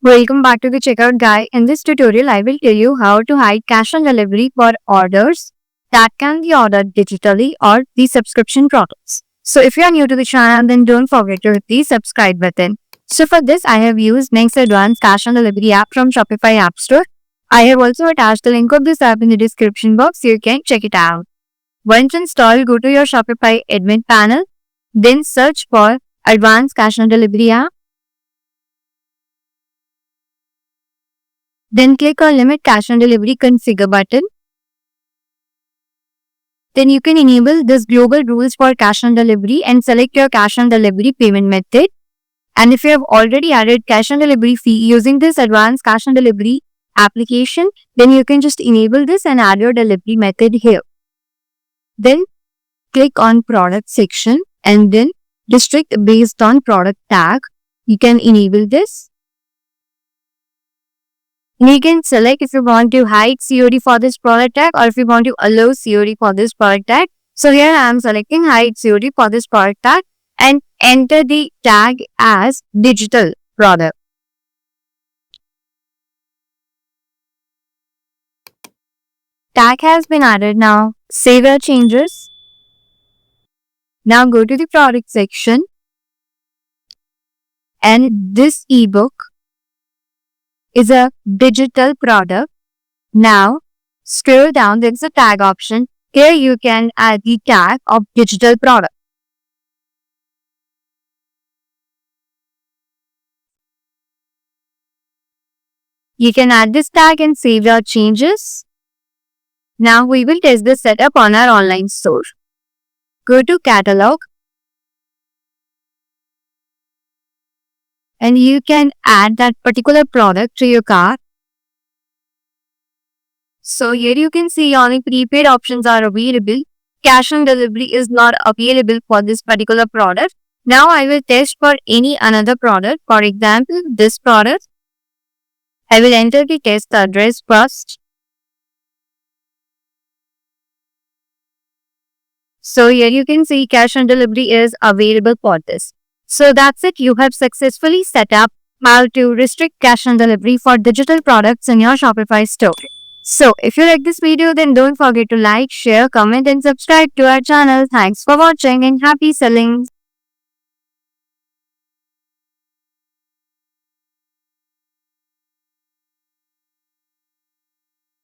Welcome back to the Checkout Guy. In this tutorial, I will tell you how to hide cash on delivery for orders that can be ordered digitally or the subscription products. So if you are new to the channel, then don't forget to hit the subscribe button. So for this, I have used Next Advanced Cash on Delivery app from Shopify App Store. I have also attached the link of this app in the description box so you can check it out. Once installed, go to your Shopify admin panel, then search for Advanced Cash on Delivery app. Then click on Limit Cash on Delivery Configure button. Then you can enable this global rules for cash on delivery and select your cash on delivery payment method. And if you have already added cash on delivery fee using this advanced cash on delivery application, then you can just enable this and add your delivery method here. Then click on product section and then restrict based on product tag. You can enable this. You can select if you want to hide COD for this product tag or if you want to allow COD for this product tag. So here I am selecting hide COD for this product tag and enter the tag as digital product. Tag has been added now. Save your changes. Now go to the product section and this ebook is a digital product. Now scroll down, there is a tag option. Here you can add the tag of digital product. You can add this tag and save your changes. Now we will test the setup on our online store. Go to catalog and you can add that particular product to your cart. So here you can see only prepaid options are available. Cash on delivery is not available for this particular product. Now I will test for any another product. For example, this product. I will enter the test address first. So here you can see cash on delivery is available for this. So that's it. You have successfully set up how to restrict cash on delivery for digital products in your Shopify store. So if you like this video, then don't forget to like, share, comment and subscribe to our channel. Thanks for watching and happy selling.